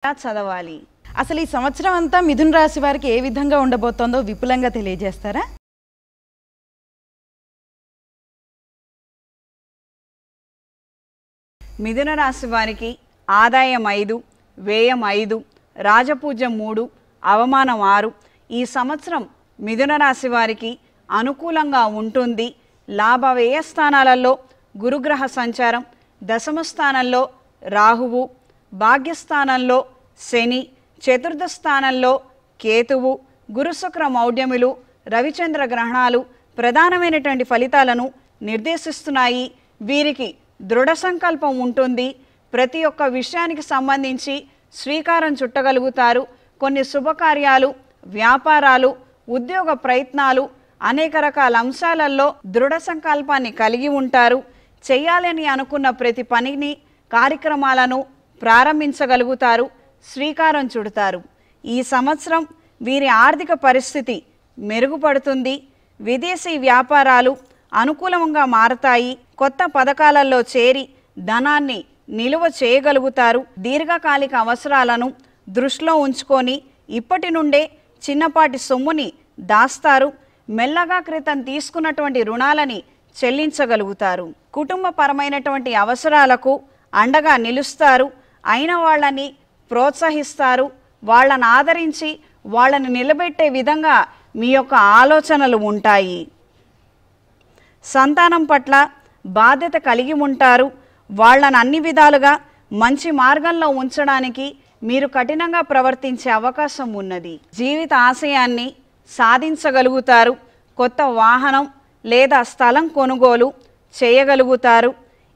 చదవాలి. అసలు ఈ సంవత్సరం అంతా మిథున రాశి వారికి ఏ విధంగా ఉండబోతోందో విపులంగా తెలియజేస్తారా? మిథున రాశి వారికి ఆదాయం 5, వ్యయం 5, రాజపూజ్యం 3, అవమానం 6. ఈ సంవత్సరం మిథున రాశి వారికి అనుకూలంగా ఉంటుంది. లాభ వ్యయ స్థానాలలో గురుగ్రహ సంచారం, దశమ స్థానంలో రాహువు, భాగ్యస్థానంలో శని, చతుర్థ స్థానంలో కేతువు, గురుశుక్ర మౌఢ్యములు, రవిచంద్ర గ్రహణాలు ప్రధానమైనటువంటి ఫలితాలను నిర్దేశిస్తున్నాయి. వీరికి దృఢ సంకల్పం ఉంటుంది. ప్రతి ఒక్క విషయానికి సంబంధించి శ్రీకారం చుట్టగలుగుతారు. కొన్ని శుభకార్యాలు, వ్యాపారాలు, ఉద్యోగ ప్రయత్నాలు, అనేక రకాల అంశాలలో దృఢ సంకల్పాన్ని కలిగి ఉంటారు. చేయాలని అనుకున్న ప్రతి పనిని, కార్యక్రమాలను ప్రారంభించగలుగుతారు, శ్రీకారం చుడతారు. ఈ సంవత్సరం వీరి ఆర్థిక పరిస్థితి మెరుగుపడుతుంది. విదేశీ వ్యాపారాలు అనుకూలంగా మారతాయి. కొత్త పథకాలలో చేరి ధనాన్ని నిలువ చేయగలుగుతారు. దీర్ఘకాలిక అవసరాలను దృష్టిలో ఉంచుకొని ఇప్పటి నుండే చిన్నపాటి సొమ్ముని దాస్తారు. మెల్లగా క్రితం తీసుకున్నటువంటి రుణాలని చెల్లించగలుగుతారు. కుటుంబపరమైనటువంటి అవసరాలకు అండగా నిలుస్తారు. అయిన వాళ్ళని ప్రోత్సహిస్తారు. వాళ్ళని ఆదరించి వాళ్ళని నిలబెట్టే విధంగా మీ యొక్క ఆలోచనలు ఉంటాయి. సంతానం పట్ల బాధ్యత కలిగి ఉంటారు. వాళ్ళని అన్ని విధాలుగా మంచి మార్గంలో ఉంచడానికి మీరు కఠినంగా ప్రవర్తించే అవకాశం ఉన్నది. జీవిత ఆశయాన్ని సాధించగలుగుతారు. కొత్త వాహనం లేదా స్థలం కొనుగోలు చేయగలుగుతారు.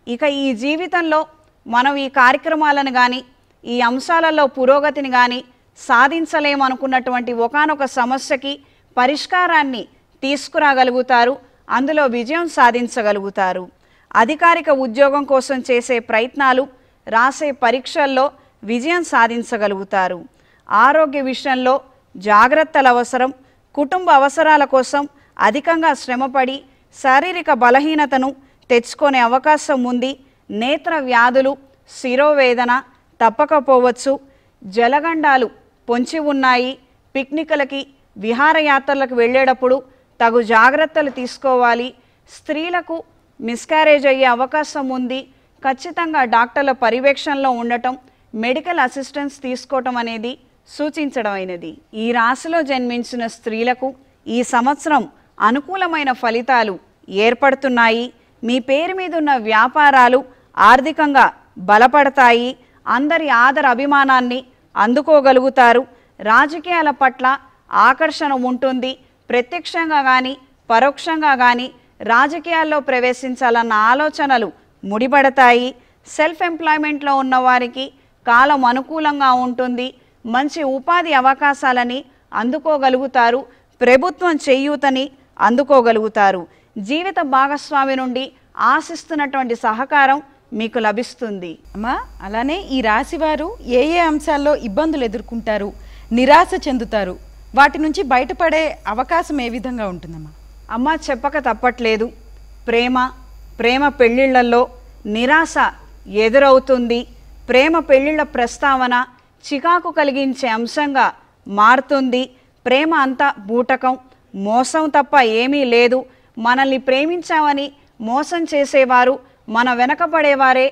ఇక ఈ జీవితంలో మనం ఈ కార్యక్రమాలను కానీ, ఈ అంశాలలో పురోగతిని కానీ సాధించలేమనుకున్నటువంటి ఒకానొక సమస్యకి పరిష్కారాన్ని తీసుకురాగలుగుతారు. అందులో విజయం సాధించగలుగుతారు. అధికారిక ఉద్యోగం కోసం చేసే ప్రయత్నాలు, రాసే పరీక్షల్లో విజయం సాధించగలుగుతారు. ఆరోగ్య విషయంలో జాగ్రత్తలు అవసరం. కుటుంబ అవసరాల కోసం అధికంగా శ్రమపడి శారీరక బలహీనతను తెచ్చుకునే అవకాశం ఉంది. నేత్ర వ్యాధులు, శిరోవేదన తప్పకపోవచ్చు. జలగండాలు పొంచి ఉన్నాయి. పిక్నిక్లకి, విహారయాత్రలకు వెళ్ళేటప్పుడు తగు జాగ్రత్తలు తీసుకోవాలి. స్త్రీలకు మిస్క్యారేజ్ అయ్యే అవకాశం ఉంది. ఖచ్చితంగా డాక్టర్ల పర్యవేక్షణలో ఉండటం, మెడికల్ అసిస్టెన్స్ తీసుకోవటం అనేది సూచించడమైనది. ఈ రాశిలో జన్మించిన స్త్రీలకు ఈ సంవత్సరం అనుకూలమైన ఫలితాలు ఏర్పడుతున్నాయి. మీ పేరు మీద ఉన్న వ్యాపారాలు ఆర్థికంగా బలపడతాయి. అందరి ఆదర అభిమానాన్ని అందుకోగలుగుతారు. రాజకీయాల పట్ల ఆకర్షణ ఉంటుంది. ప్రత్యక్షంగా కానీ పరోక్షంగా కానీ రాజకీయాల్లో ప్రవేశించాలన్న ఆలోచనలు ముడిపడతాయి. సెల్ఫ్ ఎంప్లాయ్మెంట్లో ఉన్నవారికి కాలం అనుకూలంగా ఉంటుంది. మంచి ఉపాధి అవకాశాలని అందుకోగలుగుతారు. ప్రభుత్వం చేయూతని అందుకోగలుగుతారు. జీవిత భాగస్వామి నుండి ఆశిస్తున్నటువంటి సహకారం మీకు లభిస్తుంది. అమ్మా, అలానే ఈ రాశి వారు ఏ ఏ అంశాల్లో ఇబ్బందులు ఎదుర్కొంటారు, నిరాశ చెందుతారు, వాటి నుంచి బయటపడే అవకాశం ఏ విధంగా ఉంటుందమ్మా? అమ్మ, చెప్పక తప్పట్లేదు. ప్రేమ పెళ్ళిళ్ళల్లో నిరాశ ఎదురవుతుంది. ప్రేమ పెళ్ళిళ్ళ ప్రస్తావన చికాకు కలిగించే అంశంగా మారుతుంది. ప్రేమ అంతా బూటకం, మోసం తప్ప ఏమీ లేదు. మనల్ని ప్రేమించామని మోసం చేసేవారు మన వెనకబడేవారే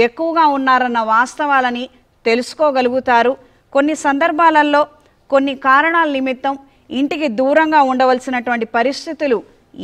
ఎక్కువగా ఉన్నారన్న వాస్తవాలని తెలుసుకోగలుగుతారు. కొన్ని సందర్భాలలో కొన్ని కారణాల నిమిత్తం ఇంటికి దూరంగా ఉండవలసినటువంటి పరిస్థితులు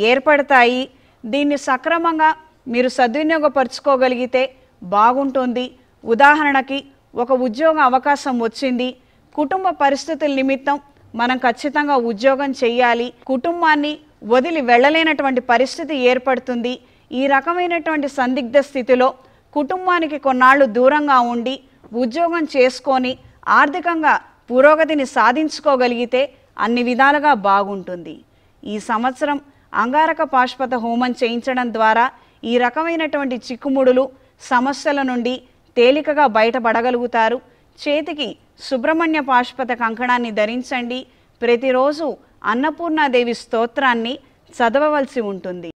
ఏర్పడతాయి. దీన్ని సక్రమంగా మీరు సద్వినియోగపరుచుకోగలిగితే బాగుంటుంది. ఉదాహరణకి, ఒక ఉద్యోగ అవకాశం వచ్చింది. కుటుంబ పరిస్థితుల నిమిత్తం మనం ఖచ్చితంగా ఉద్యోగం చేయాలి. కుటుంబాన్ని వదిలి వెళ్ళలేనటువంటి పరిస్థితి ఏర్పడుతుంది. ఈ రకమైనటువంటి సందిగ్ధ స్థితిలో కుటుంబానికి కొన్నాళ్ళు దూరంగా ఉండి ఉద్యోగం చేసుకొని ఆర్థికంగా పురోగతిని సాధించుకోగలిగితే అన్ని విధాలుగా బాగుంటుంది. ఈ సంవత్సరం అంగారక పాశుపత హోమం చేయించడం ద్వారా ఈ రకమైనటువంటి చిక్కుముడులు, సమస్యల నుండి తేలికగా బయటపడగలుగుతారు. చేతికి సుబ్రహ్మణ్య పాశుపత కంకణాన్ని ధరించండి. ప్రతిరోజు అన్నపూర్ణాదేవి స్తోత్రాన్ని చదవవలసి ఉంటుంది.